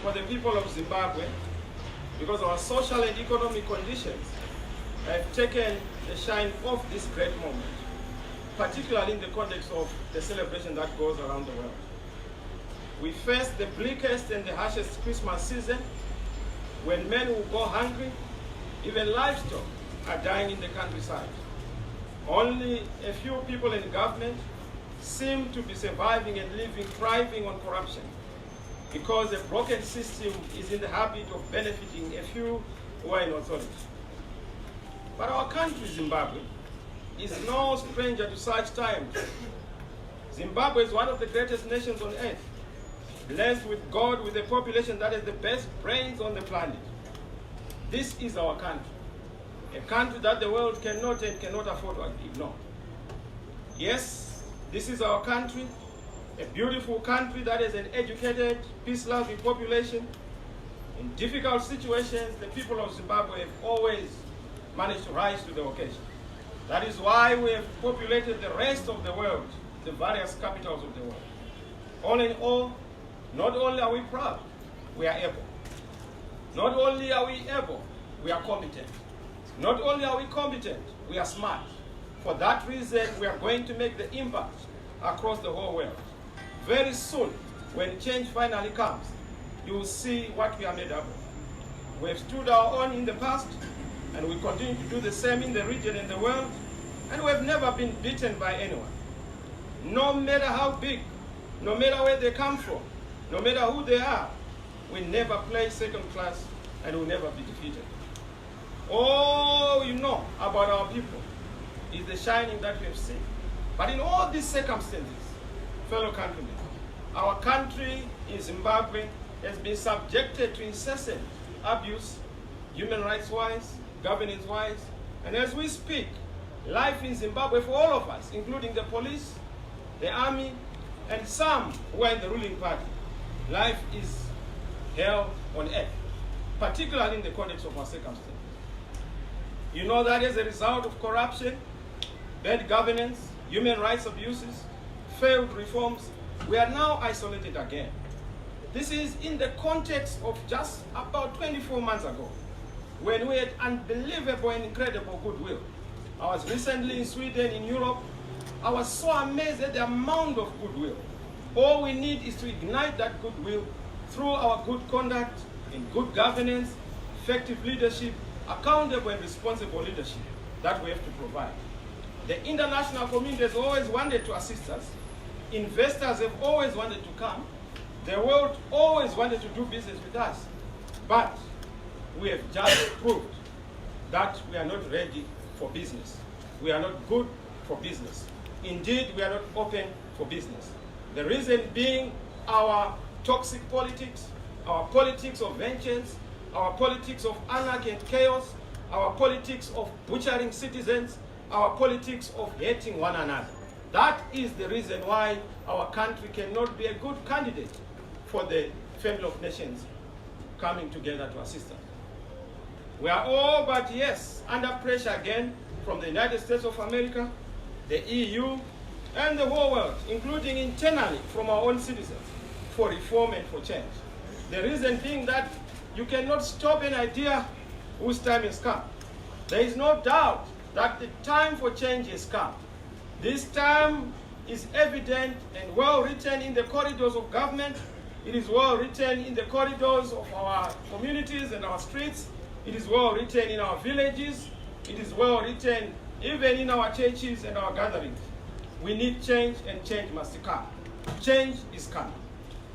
for the people of Zimbabwe because our social and economic conditions have taken the shine off this great moment, particularly in the context of the celebration that goes around the world. We face the bleakest and the harshest Christmas season when men will go hungry, even livestock are dying in the countryside. Only a few people in government seem to be surviving and living, thriving on corruption because a broken system is in the habit of benefiting a few who are in authority. But our country, Zimbabwe, is no stranger to such times. Zimbabwe is one of the greatest nations on earth, blessed with God, with a population that has the best brains on the planet. This is our country, a country that the world cannot and cannot afford to ignore. Yes, this is our country, a beautiful country that has an educated, peace-loving population. In difficult situations, the people of Zimbabwe have always managed to rise to the occasion. That is why we have populated the rest of the world, the various capitals of the world. All in all, not only are we proud, we are able. Not only are we able, we are competent. Not only are we competent, we are smart. For that reason, we are going to make the impact across the whole world. Very soon, when change finally comes, you will see what we are made up of. We have stood our own in the past, and we continue to do the same in the region and the world, and we have never been beaten by anyone. No matter how big, no matter where they come from, no matter who they are, we never play second class and will never be defeated. All you know about our people is the shining that we have seen. But in all these circumstances, fellow countrymen, our country in Zimbabwe has been subjected to incessant abuse, human rights-wise, governance-wise, and as we speak, life in Zimbabwe for all of us, including the police, the army, and some who are in the ruling party, life is hell on earth, particularly in the context of our circumstances. You know that as a result of corruption, bad governance, human rights abuses, failed reforms, we are now isolated again. This is in the context of just about 24 months ago, when we had unbelievable and incredible goodwill. I was recently in Sweden, in Europe. I was so amazed at the amount of goodwill. All we need is to ignite that goodwill through our good conduct and good governance, effective leadership, accountable and responsible leadership that we have to provide. The international community has always wanted to assist us. Investors have always wanted to come. The world always wanted to do business with us. But we have just proved that we are not ready for business. We are not good for business. Indeed, we are not open for business. The reason being our toxic politics, our politics of vengeance, our politics of anarchy and chaos, our politics of butchering citizens, our politics of hating one another. That is the reason why our country cannot be a good candidate for the family of nations coming together to assist us. We are all but yes under pressure again from the United States of America, the EU, and the whole world, including internally from our own citizens, for reform and for change. The reason being that you cannot stop an idea whose time has come. There is no doubt that the time for change has come. This time is evident and well written in the corridors of government. It is well written in the corridors of our communities and our streets. It is well written in our villages. It is well written even in our churches and our gatherings. We need change, and change must come. Change is coming.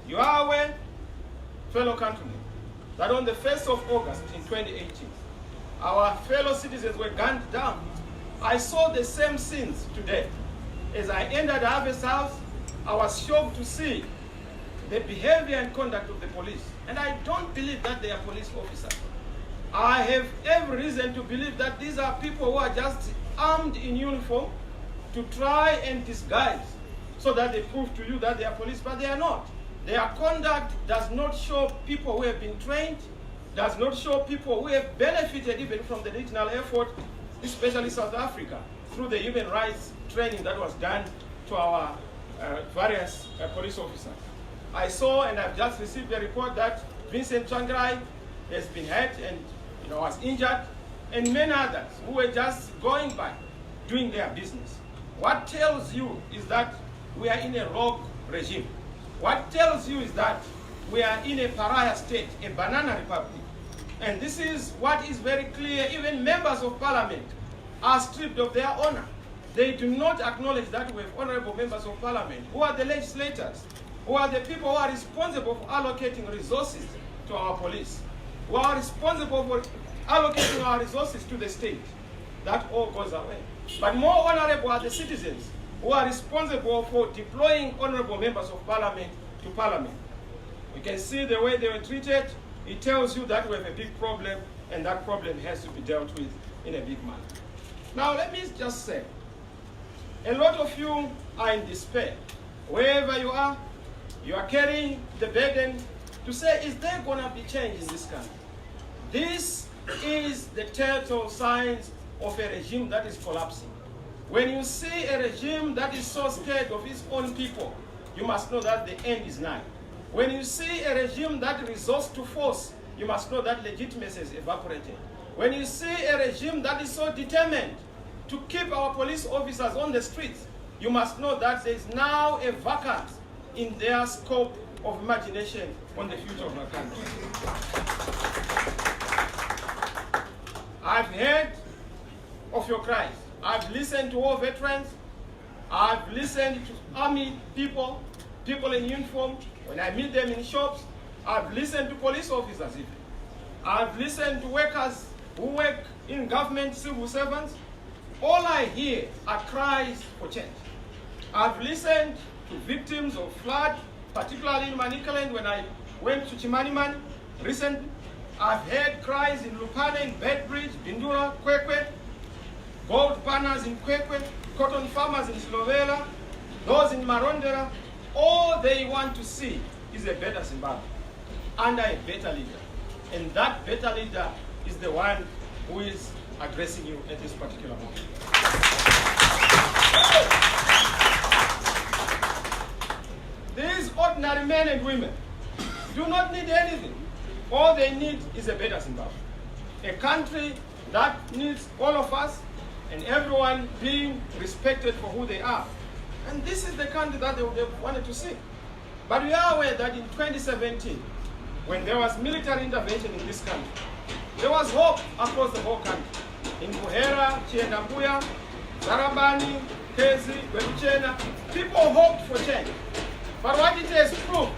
You are aware, fellow countrymen, that on the 1st of August in 2018, our fellow citizens were gunned down. I saw the same scenes today. As I entered the Harvest House, I was shocked to see the behavior and conduct of the police. And I don't believe that they are police officers. I have every reason to believe that these are people who are just armed in uniform to try and disguise so that they prove to you that they are police, but they are not. Their conduct does not show people who have been trained, does not show people who have benefited even from the regional effort, especially South Africa, through the human rights training that was done to our various police officers. I saw, and I've just received a report that Vincent Tsvangirai has been hurt and was injured, and many others who were just going by, doing their business. What tells you is that we are in a rogue regime. What tells you is that we are in a pariah state, a banana republic. And this is what is very clear. Even members of parliament are stripped of their honor. They do not acknowledge that we have honorable members of parliament, who are the legislators, who are the people who are responsible for allocating resources to our police, who are responsible for allocating our resources to the state. That all goes away. But more honorable are the citizens who are responsible for deploying honorable members of parliament to parliament. You can see the way they were treated. It tells you that we have a big problem, and that problem has to be dealt with in a big manner. Now, let me just say, a lot of you are in despair. Wherever you are carrying the burden to say, is there going to be change in this country? This is the telltale signs of a regime that is collapsing. When you see a regime that is so scared of its own people, you must know that the end is nigh. When you see a regime that resorts to force, you must know that legitimacy is evaporated. When you see a regime that is so determined to keep our police officers on the streets, you must know that there is now a vacance in their scope of imagination on the future of our country. I've heard of your cries. I've listened to war veterans. I've listened to army people, people in uniform. When I meet them in shops, I've listened to police officers even. I've listened to workers who work in government, civil servants. All I hear are cries for change. I've listened to victims of flood, particularly in Manicaland when I went to Chimaniman recently. I've heard cries in Lupane, in Bedbridge, Bindura, Kwekwe, gold banners in Kwekwe, cotton farmers in Slovela, those in Marondera. All they want to see is a better Zimbabwe under a better leader. And that better leader is the one who is addressing you at this particular moment. These ordinary men and women do not need anything. All they need is a better Zimbabwe. A country that needs all of us and everyone being respected for who they are. And this is the country that they wanted to see. But we are aware that in 2017, when there was military intervention in this country, there was hope across the whole country. In Buhera, Chiendambuya, Zarabani, Kezi, Beluchena, people hoped for change. But what it has proved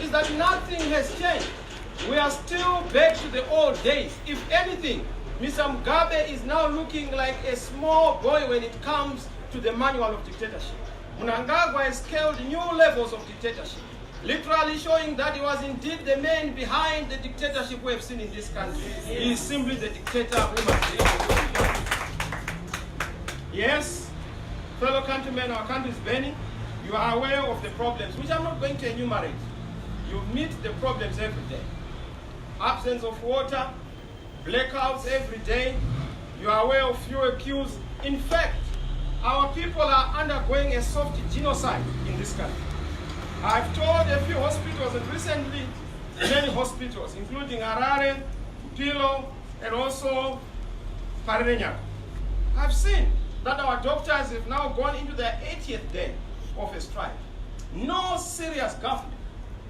is that nothing has changed. We are still back to the old days. If anything, Mr. Mugabe is now looking like a small boy when it comes to the manual of dictatorship. Mnangagwa has scaled new levels of dictatorship, literally showing that he was indeed the man behind the dictatorship we have seen in this country. He is simply the dictator we must deal with. Yes, fellow countrymen, our country is burning. You are aware of the problems, which I'm not going to enumerate. You meet the problems every day. Absence of water, blackouts every day. You are aware of fuel queues. In fact, our people are undergoing a soft genocide in this country. I've toured a few hospitals, and recently many hospitals, including Harare, Pilo, and also Parenyako. I've seen that our doctors have now gone into their 80th day of a strike. No serious government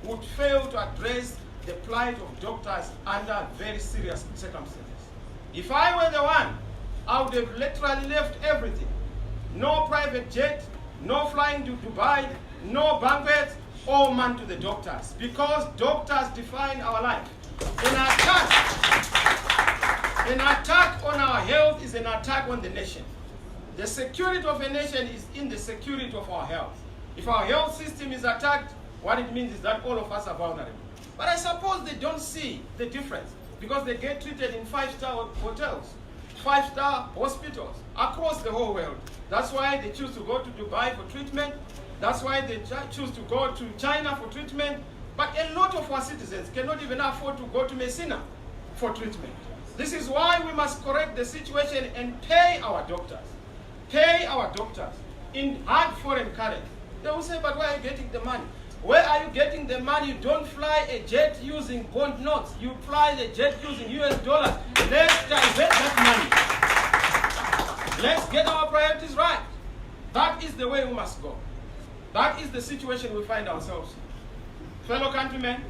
would fail to address the plight of doctors under very serious circumstances. If I were the one, I would have literally left everything. No private jet, no flying to Dubai, no banquets, all man to the doctors, because doctors define our life. An attack on our health is an attack on the nation. The security of a nation is in the security of our health. If our health system is attacked, what it means is that all of us are vulnerable. But I suppose they don't see the difference because they get treated in 5-star hotels, 5-star hospitals across the whole world. That's why they choose to go to Dubai for treatment. That's why they choose to go to China for treatment. But a lot of our citizens cannot even afford to go to Messina for treatment. This is why we must correct the situation and pay our doctors. Pay our doctors in hard foreign currency. They will say, but where are you getting the money? Where are you getting the money? You don't fly a jet using bond notes. You fly the jet using US dollars. Let's divert that money. Let's get our priorities right. That is the way we must go. That is the situation we find ourselves in. Fellow countrymen,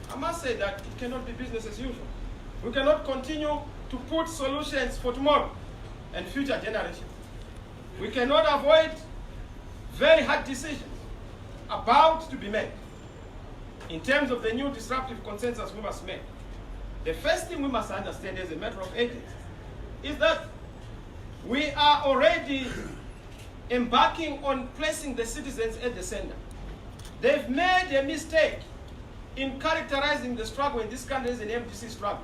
I must say that it cannot be business as usual. We cannot continue to put solutions for tomorrow and future generations. We cannot avoid very hard decisions about to be made in terms of the new disruptive consensus we must make. The first thing we must understand as a matter of ethics is that we are already embarking on placing the citizens at the center. They've made a mistake in characterizing the struggle in this country as an MDC struggle.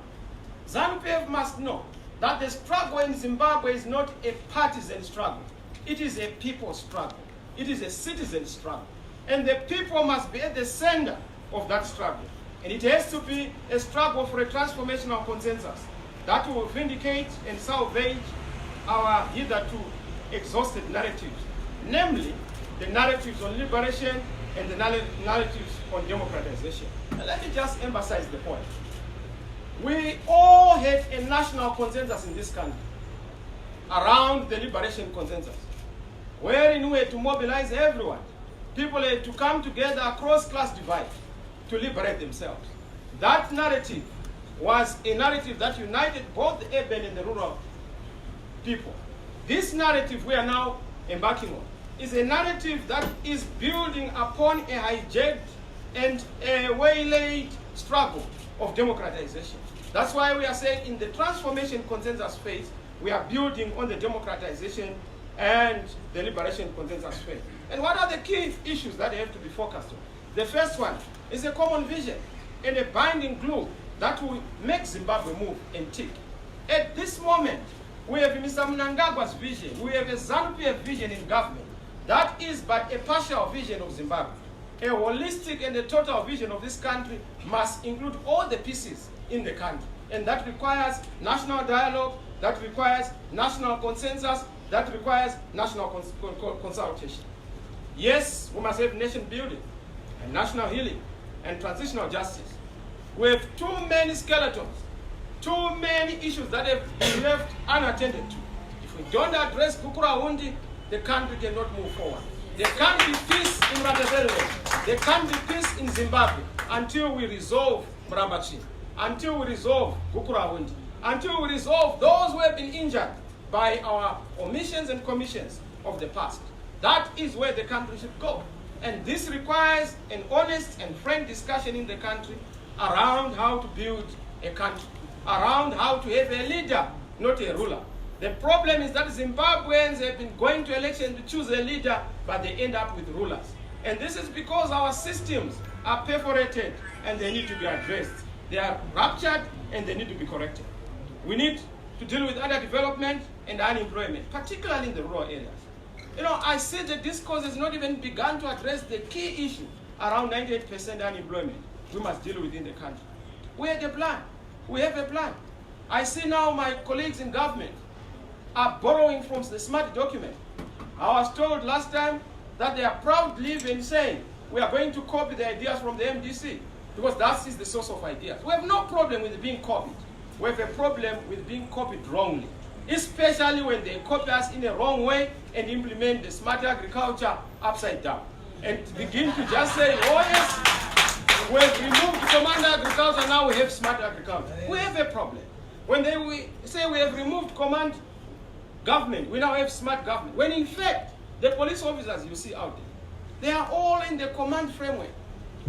ZANU-PF must know that the struggle in Zimbabwe is not a partisan struggle. It is a people's struggle. It is a citizen struggle. And the people must be at the center of that struggle. And it has to be a struggle for a transformational consensus that will vindicate and salvage our hitherto exhausted narratives, namely the narratives on liberation and the narratives on democratization. And let me just emphasize the point. We all had a national consensus in this country around the liberation consensus, wherein we had to mobilize everyone. People had to come together across class divide to liberate themselves. That narrative was a narrative that united both the urban and the rural people. This narrative we are now embarking on is a narrative that is building upon a hijacked and a waylaid struggle of democratization. That's why we are saying in the transformation consensus phase, we are building on the democratization and the liberation consensus phase. And what are the key issues that have to be focused on? The first one is a common vision and a binding glue that will make Zimbabwe move and tick. At this moment, we have Mr. Mnangagwa's vision. We have a ZANU-PF vision in government. That is but a partial vision of Zimbabwe. A holistic and a total vision of this country must include all the pieces in the country. And that requires national dialogue, that requires national consensus, that requires national consultation. Yes, we must have nation building and national healing and transitional justice. We have too many skeletons, too many issues that have been left unattended to. If we don't address Gukurahundi, the country cannot move forward. There can't be peace in Rwanda. There can't be peace in Zimbabwe until we resolve Mrambachi, until we resolve Gukurahundi, until we resolve those who have been injured by our omissions and commissions of the past. That is where the country should go. And this requires an honest and frank discussion in the country around how to build a country, around how to have a leader, not a ruler. The problem is that Zimbabweans have been going to election to choose a leader, but they end up with rulers. And this is because our systems are perforated and they need to be addressed. They are ruptured and they need to be corrected. We need to deal with underdevelopment and unemployment, particularly in the rural areas. You know, I said that this cause has not even begun to address the key issue around 98% unemployment we must deal with in the country. We had a plan. We have a plan. I see now my colleagues in government are borrowing from the SMART document. I was told last time that they are proudly even saying we are going to copy the ideas from the MDC because that is the source of ideas. We have no problem with being copied. We have a problem with being copied wrongly, especially when they copy us in a wrong way and implement the smart agriculture upside down and begin to just say, oh yes, we've removed command agriculture, now we have smart agriculture. We have a problem. When we say we have removed command government, we now have smart government. When in fact, the police officers you see out there, they are all in the command framework.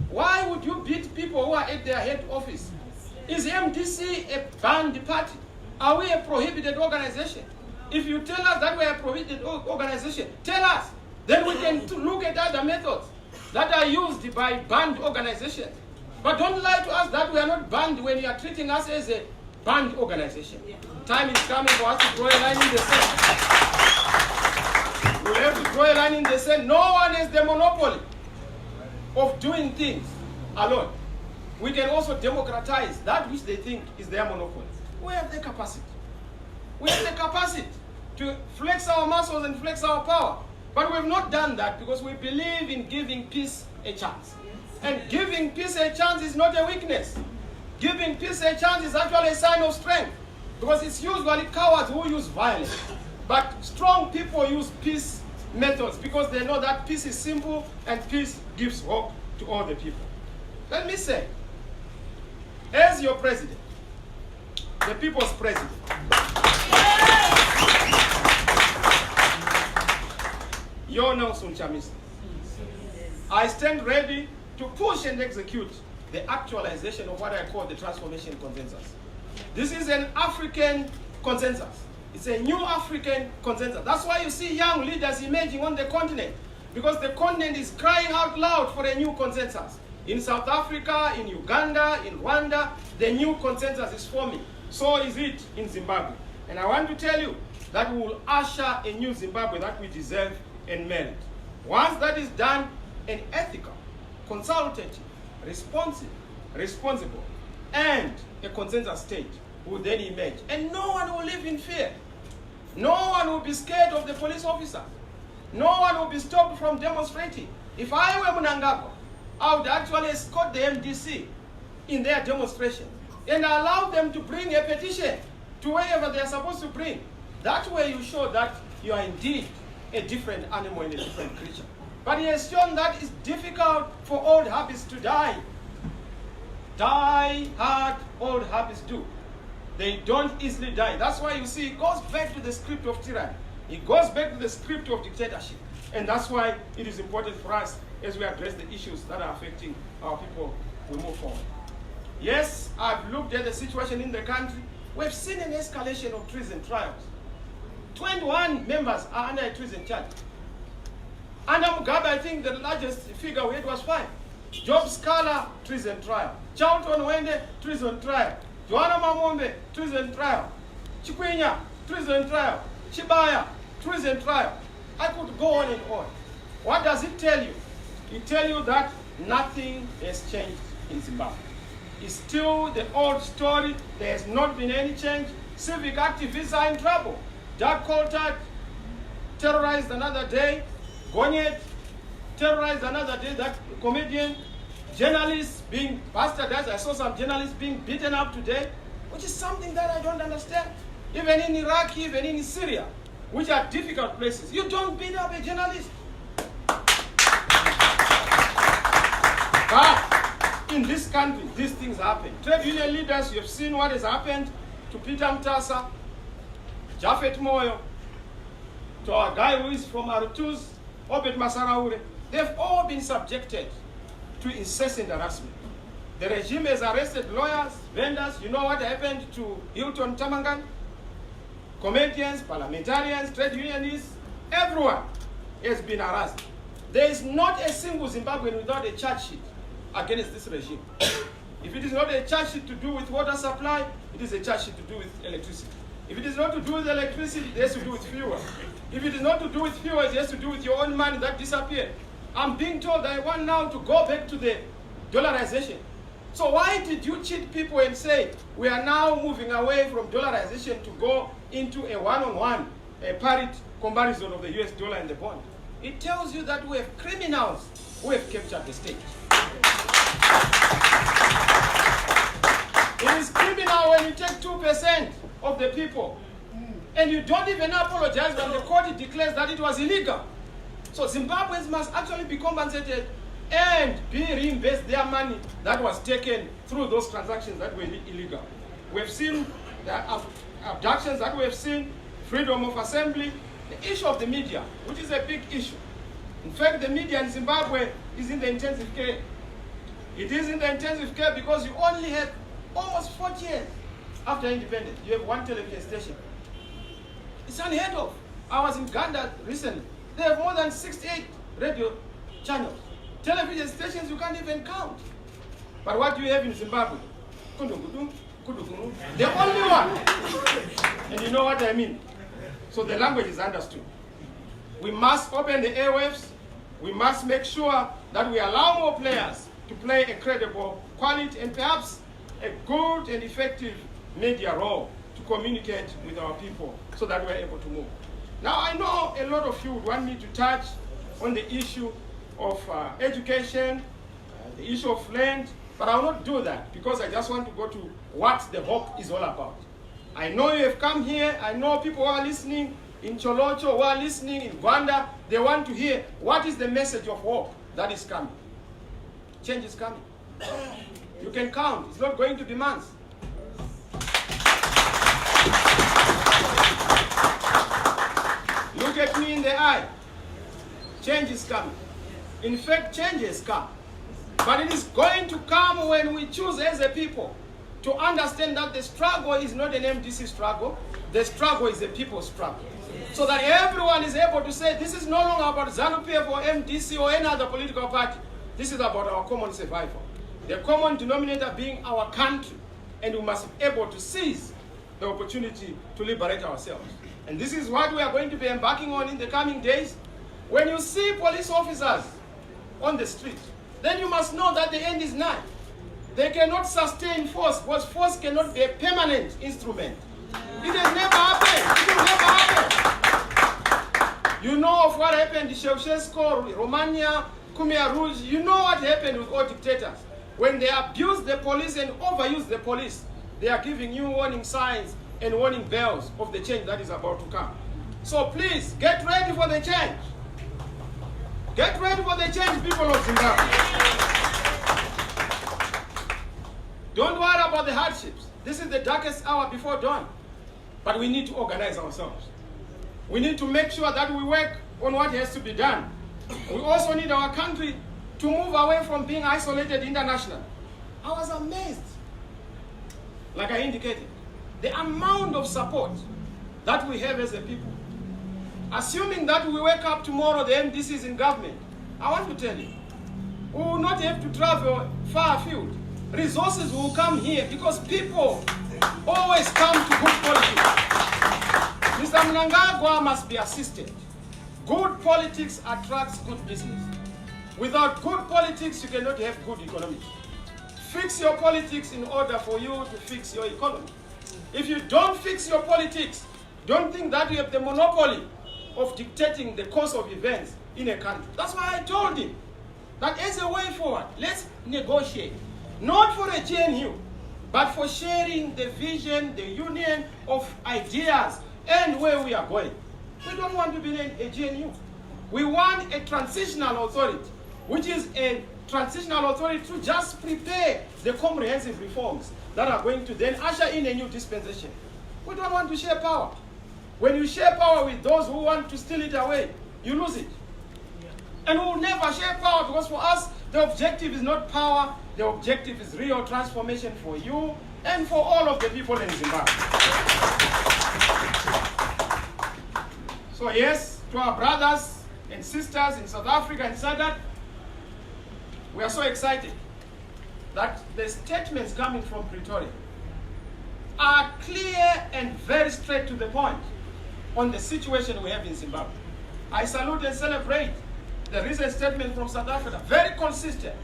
Why would you beat people who are at their head office? Is MDC a banned party? Are we a prohibited organization? If you tell us that we are a prohibited organization, tell us. Then we can look at other methods that are used by banned organizations. But don't lie to us that we are not banned when you are treating us as a banned organization. Yeah. Time is coming for us to draw a line in the sand. We have to draw a line in the sand. No one has the monopoly of doing things alone. We can also democratize that which they think is their monopoly. We have the capacity. We have the capacity to flex our muscles and flex our power But we've not done that because we believe in giving peace a chance. And giving peace a chance is not a weakness. Giving peace a chance is actually a sign of strength. Because it's usually cowards who use violence. But strong people use peace methods because they know that peace is simple and peace gives hope to all the people. Let me say, as your president, the people's president, your Nelson Chamisa, I stand ready to push and execute the actualization of what I call the transformation consensus. This is an African consensus. It's a new African consensus. That's why you see young leaders emerging on the continent, because the continent is crying out loud for a new consensus. In South Africa, in Uganda, in Rwanda, the new consensus is forming. So is it in Zimbabwe. And I want to tell you that we will usher a new Zimbabwe that we deserve and merit. Once that is done, an ethical, consultative, responsive, responsible, and a consensus state will then emerge. And no one will live in fear. No one will be scared of the police officer. No one will be stopped from demonstrating. If I were Mnangagwa, I would actually escort the MDC in their demonstration and allow them to bring a petition to wherever they are supposed to bring. That way you show that you are indeed a different animal and a different creature. But he has shown that it's difficult for old habits to die. Die hard old habits do. They don't easily die. That's why you see it goes back to the script of tyranny. It goes back to the script of dictatorship. And that's why it is important for us as we address the issues that are affecting our people, we move forward. Yes, I've looked at the situation in the country. We've seen an escalation of treason trials. 21 members are under a treason charge. Under Mugabe, I think the largest figure we had was 5. Job Scala, treason trial. Charlton Wende, treason trial. Joanna Mamombe, treason trial. Chikwinya, treason trial. Chibaya, treason trial. I could go on and on. What does it tell you? It tells you that nothing has changed in Zimbabwe. It's still the old story. There has not been any change. Civic activists are in trouble. Doug Coltart terrorized another day. Gonyet terrorized another day. That comedian. Journalists being bastardized. I saw some journalists being beaten up today, which is something that I don't understand. Even in Iraq, even in Syria, which are difficult places, you don't beat up a journalist. But in this country, these things happen. Trade union leaders, you have seen what has happened to Peter Mtasa, Japhet Moyo, to our guy who is from Arutuz, Obed Masaraure. They've all been subjected to incessant harassment. The regime has arrested lawyers, vendors. You know what happened to Hilton Tamangan? Comedians, parliamentarians, trade unionists, everyone has been harassed. There is not a single Zimbabwean without a charge sheet against this regime. If it is not a charge sheet to do with water supply, it is a charge sheet to do with electricity. If it is not to do with electricity, it has to do with fuel. If it is not to do with fuel, it has to do with your own money that disappeared. I'm being told that I want now to go back to the dollarization. So why did you cheat people and say we are now moving away from dollarization to go into a one-on-one, a parity comparison of the US dollar and the bond? It tells you that we have criminals who have captured the state. It is criminal when you take 2% of the people and you don't even apologize when the court declares that it was illegal. So Zimbabweans must actually be compensated and be reimbursed their money that was taken through those transactions that were illegal. We've seen the abductions that we've seen, freedom of assembly, the issue of the media, which is a big issue. In fact, the media in Zimbabwe is in the intensive care. It is in the intensive care because you only have almost 40 years after independence. You have one television station. It's unheard of. I was in Uganda recently. They have more than 68 radio channels. Television stations you can't even count. But what do you have in Zimbabwe? The only one. And you know what I mean. So the language is understood. We must open the airwaves. We must make sure that we allow more players to play a credible, quality, and perhaps a good and effective media role to communicate with our people so that we're able to move. Now, I know a lot of you would want me to touch on the issue of education, the issue of land, but I will not do that because I just want to go to what the hope is all about. I know you have come here. I know people who are listening in Cholocho, who are listening in Rwanda. They want to hear what is the message of hope that is coming. Change is coming. You can count. It's not going to be months. Look at me in the eye. Change is coming. In fact, change has come. But it is going to come when we choose as a people to understand that the struggle is not an MDC struggle. The struggle is a people's struggle. So that everyone is able to say, this is no longer about ZANU-PF or MDC or any other political party. This is about our common survival. The common denominator being our country. And we must be able to seize the opportunity to liberate ourselves. And this is what we are going to be embarking on in the coming days. When you see police officers on the street, then you must know that the end is nigh. They cannot sustain force, because force cannot be a permanent instrument. It has never happened. It will never happen. You know of what happened in Ceausescu, Romania, Khmer Rouge. You know what happened with all dictators. When they abuse the police and overuse the police, they are giving you warning signs and warning bells of the change that is about to come. So please, get ready for the change. Get ready for the change, people of Zimbabwe. Don't worry about the hardships. This is the darkest hour before dawn. But we need to organize ourselves. We need to make sure that we work on what has to be done. We also need our country to move away from being isolated internationally. I was amazed, like I indicated, the amount of support that we have as a people. Assuming that we wake up tomorrow, the MDC is in government, I want to tell you, we will not have to travel far afield. Resources will come here because people always come to good politics. Mr. Mnangagwa must be assisted. Good politics attracts good business. Without good politics, you cannot have good economy. Fix your politics in order for you to fix your economy. If you don't fix your politics, don't think that you have the monopoly of dictating the course of events in a country. That's why I told him that as a way forward, let's negotiate. Not for a GNU, but for sharing the vision, the union of ideas, and where we are going. We don't want to be a GNU. We want a transitional authority, which is a transitional authority to just prepare the comprehensive reforms that are going to then usher in a new dispensation. We don't want to share power. When you share power with those who want to steal it away, you lose it. And we will never share power because for us, the objective is not power. The objective is real transformation for you and for all of the people in Zimbabwe. So yes, to our brothers and sisters in South Africa and SADC, we are so excited that the statements coming from Pretoria are clear and very straight to the point on the situation we have in Zimbabwe. I salute and celebrate the recent statement from South Africa, very consistent.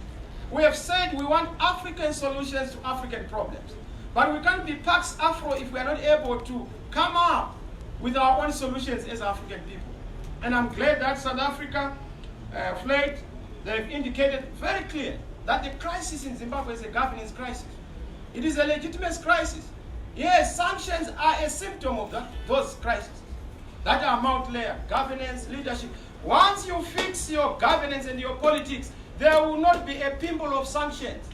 We have said we want African solutions to African problems. But we can't be Pax Afro if we are not able to come up with our own solutions as African people. And I'm glad that South Africa, FLAIT, they've indicated very clear that the crisis in Zimbabwe is a governance crisis. It is a legitimate crisis. Yes, sanctions are a symptom of those crises that are multi-layered, governance, leadership. Once you fix your governance and your politics, there will not be a pimple of sanctions.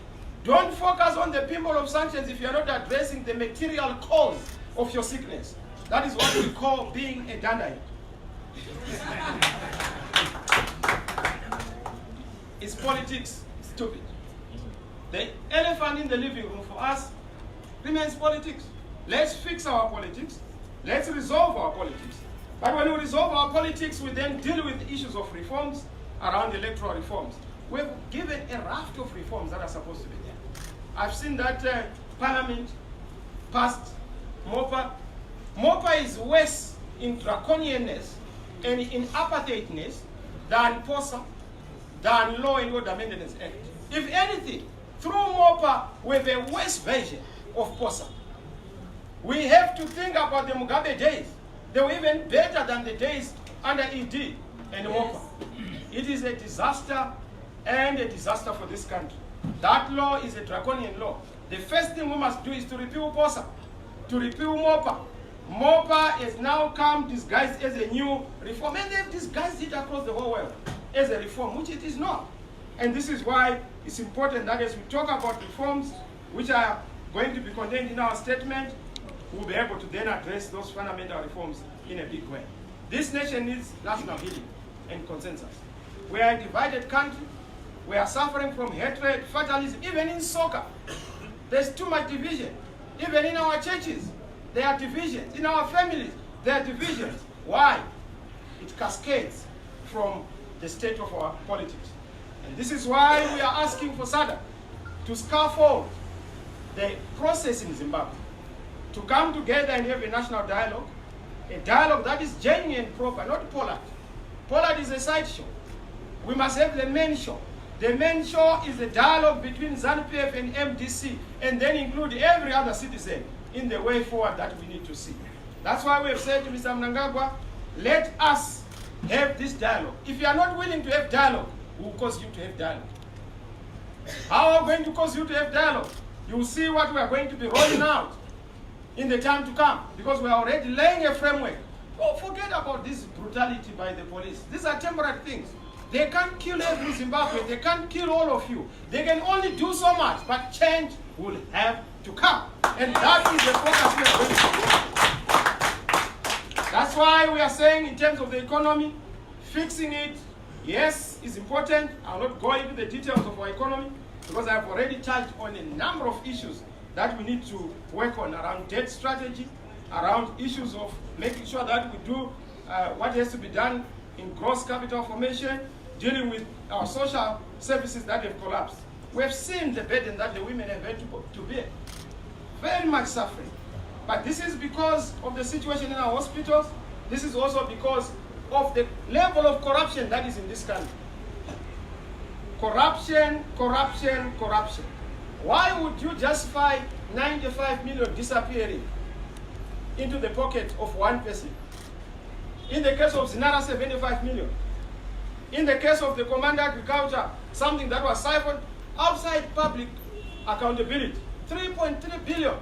Don't focus on the pimple of sanctions if you're not addressing the material cause of your sickness. That is what we call being a dandite. Is politics stupid? The elephant in the living room for us remains politics. Let's fix our politics. Let's resolve our politics. But when we resolve our politics, we then deal with issues of reforms around electoral reforms. We've given a raft of reforms that are supposed to be there. I've seen that Parliament passed MOPA. MOPA is worse in draconianness and in apartheidness than POSA, than Law and Order Amendments Act. If anything, through MOPA, we have a worse version of POSA. We have to think about the Mugabe days. They were even better than the days under ED and MOPA. It is a disaster and a disaster for this country. That law is a draconian law. The first thing we must do is to repeal POSA, to repeal MOPA. MOPA has now come disguised as a new reform, and they've disguised it across the whole world as a reform, which it is not. And this is why it's important that as we talk about reforms, which are going to be contained in our statement, we'll be able to then address those fundamental reforms in a big way. This nation needs national healing and consensus. We are a divided country. We are suffering from hatred, fatalism, even in soccer. There's too much division. Even in our churches, there are divisions. In our families, there are divisions. Why? It cascades from the state of our politics. And this is why we are asking for SADC to scaffold the process in Zimbabwe, to come together and have a national dialogue, a dialogue that is genuine and proper, not Pollard. Pollard is a sideshow. We must have the main show. The main show is a dialogue between ZANU-PF and MDC, and then include every other citizen in the way forward that we need to see. That's why we have said to Mr. Mnangagwa, let us have this dialogue. If you are not willing to have dialogue, we will cause you to have dialogue. How are we going to cause you to have dialogue? You will see what we are going to be rolling out in the time to come, because we are already laying a framework. Oh, forget about this brutality by the police. These are temporary things. They can't kill every Zimbabwean. They can't kill all of you. They can only do so much, but change will have to come. And that is the focus we are going to do. That's why we are saying in terms of the economy, fixing it, yes, is important. I'll not go into the details of our economy because I've already touched on a number of issues that we need to work on around debt strategy, around issues of making sure that we do what has to be done in gross capital formation, dealing with our social services that have collapsed. We have seen the burden that the women have had to bear. Very much suffering. But this is because of the situation in our hospitals. This is also because of the level of corruption that is in this country. Corruption, corruption, corruption. Why would you justify 95 million disappearing into the pocket of one person? In the case of Zinara, 75 million. In the case of the Commander Agriculture, something that was siphoned outside public accountability, 3.3 billion.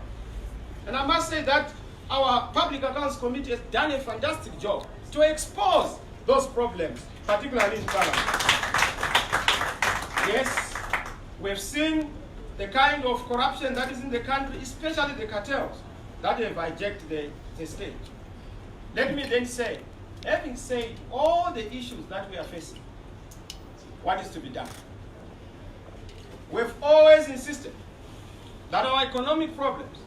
And I must say that our Public Accounts Committee has done a fantastic job to expose those problems, particularly in Parliament. Yes, we've seen the kind of corruption that is in the country, especially the cartels that have hijacked the state. Let me then say, having said all the issues that we are facing, what is to be done? We've always insisted that our economic problems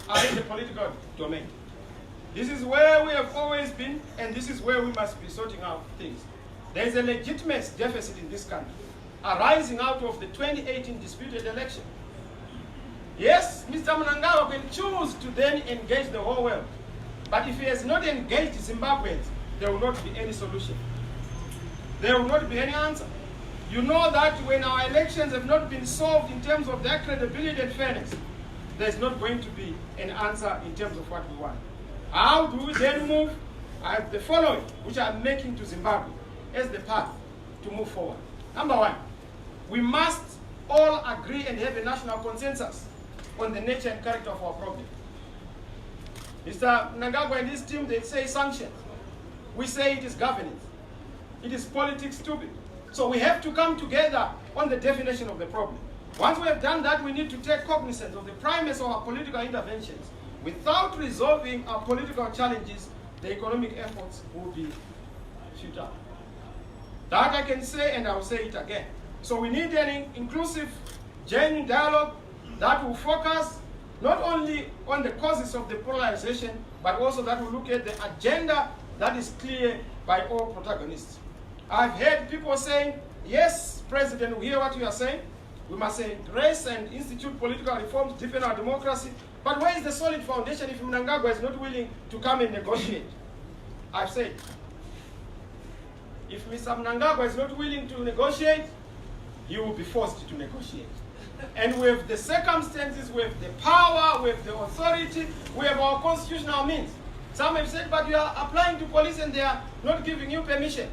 are in the political domain. This is where we have always been, and this is where we must be sorting out things. There is a legitimate deficit in this country, arising out of the 2018 disputed election. Yes, Mr. Mnangagwa can choose to then engage the whole world. But if he has not engaged Zimbabweans, there will not be any solution. There will not be any answer. You know that when our elections have not been solved in terms of their credibility and fairness, there's not going to be an answer in terms of what we want. How do we then move? I have the following, which I'm making to Zimbabwe as the path to move forward. Number one, we must all agree and have a national consensus on the nature and character of our problem. Mr. Mnangagwa and his team, they say sanctions. We say it is governance. It is politics stupid. So we have to come together on the definition of the problem. Once we have done that, we need to take cognizance of the primacy of our political interventions. Without resolving our political challenges, the economic efforts will be futile. That I can say, and I will say it again. So we need an inclusive, genuine dialogue that will focus not only on the causes of the polarization, but also that will look at the agenda that is clear by all protagonists. I've heard people saying, yes, President, we hear what you are saying. We must embrace and institute political reforms, deepen our democracy. But where is the solid foundation if Mnangagwa is not willing to come and negotiate? I've said, if Mr. Mnangagwa is not willing to negotiate, he will be forced to negotiate. And with the circumstances, with the power, with the authority, we have our constitutional means. Some have said, but you are applying to police and they are not giving you permission.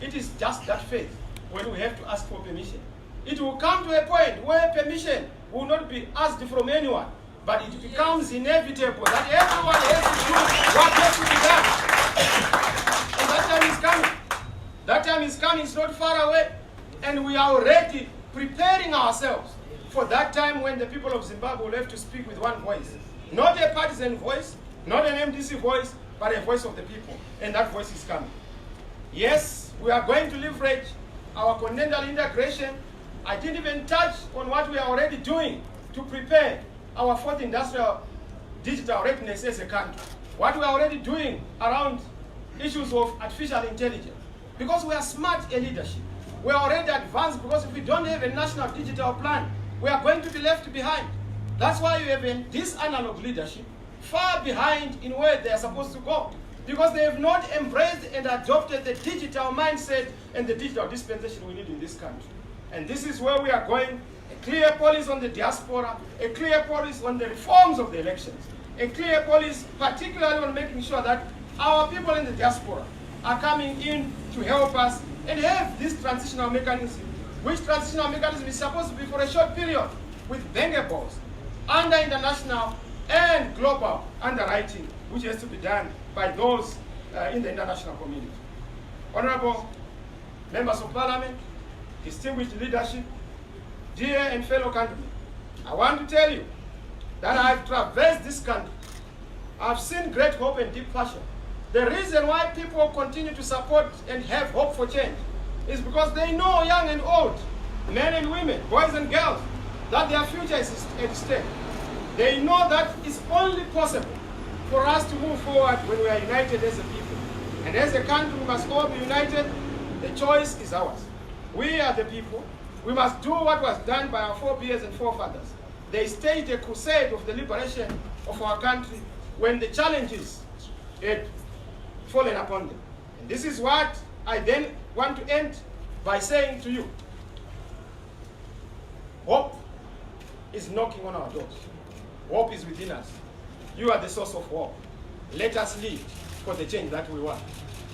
It is just that phase when we have to ask for permission. It will come to a point where permission will not be asked from anyone, but it becomes inevitable that everyone has to do what has to be done. And that time is coming. That time is coming, it's not far away. And we are already preparing ourselves for that time when the people of Zimbabwe will have to speak with one voice. Not a partisan voice, not an MDC voice, but a voice of the people. And that voice is coming. Yes, we are going to leverage our continental integration. I didn't even touch on what we are already doing to prepare our fourth industrial digital readiness as a country. What we are already doing around issues of artificial intelligence. Because we are smart in leadership. We are already advanced, because if we don't have a national digital plan, we are going to be left behind. That's why you have this analog leadership far behind in where they are supposed to go. Because they have not embraced and adopted the digital mindset and the digital dispensation we need in this country. And this is where we are going. A clear policy on the diaspora, a clear policy on the reforms of the elections, a clear policy particularly on making sure that our people in the diaspora are coming in to help us and have this transitional mechanism, which transitional mechanism is supposed to be for a short period with bankables under international and global underwriting, which has to be done by those in the international community. Honorable members of parliament, distinguished leadership, dear and fellow countrymen, I want to tell you that I've traversed this country. I've seen great hope and deep passion. The reason why people continue to support and have hope for change is because they know, young and old, men and women, boys and girls, that their future is at stake. They know that it's only possible for us to move forward when we are united as a people. And as a country, we must all be united. The choice is ours. We are the people. We must do what was done by our forebears and forefathers. They staged a crusade of the liberation of our country when the challenges had fallen upon them. And this is what I then want to end by saying to you. Hope is knocking on our doors. Hope is within us. You are the source of hope. Let us live for the change that we want.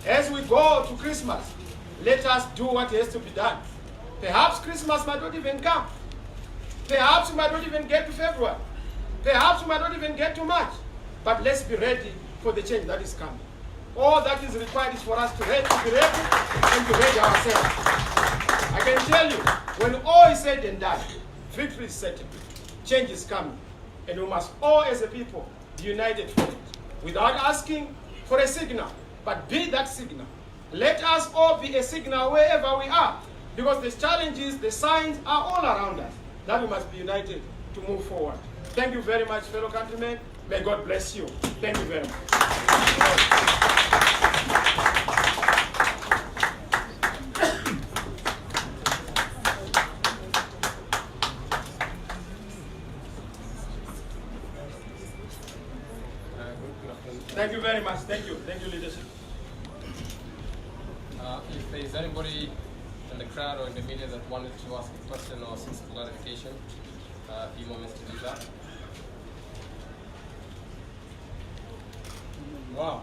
As we go to Christmas, let us do what has to be done. Perhaps Christmas might not even come. Perhaps we might not even get to February. Perhaps we might not even get to March. But let's be ready for the change that is coming. All that is required is for us to be ready and to ready ourselves. I can tell you, when all is said and done, victory is certain. Change is coming. And we must all as a people be united for it. Without asking for a signal, but be that signal. Let us all be a signal wherever we are. Because the challenges, the signs are all around us. That we must be united to move forward. Thank you very much, fellow countrymen. May God bless you. Thank you very much. Thank you very much. Thank you. Thank you, leadership. If there is anybody in the crowd or in the media that wanted to ask a question or seek clarification, a few moments to do that. Wow.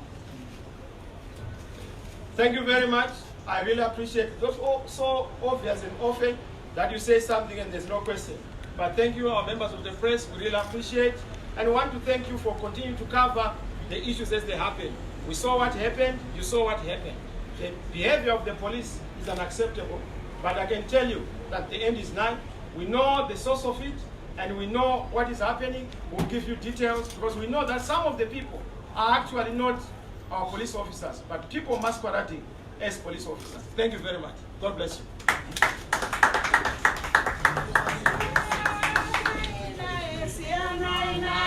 Thank you very much. I really appreciate it. It's so obvious and often that you say something and there's no question. But thank you, our members of the press. We really appreciate. And we want to thank you for continuing to cover the issues as they happen. We saw what happened. You saw what happened. The behavior of the police is unacceptable. But I can tell you that the end is nigh. We know the source of it, and we know what is happening. We'll give you details, because we know that some of the people are actually not our police officers, but people masquerading as police officers. Thank you very much. God bless you.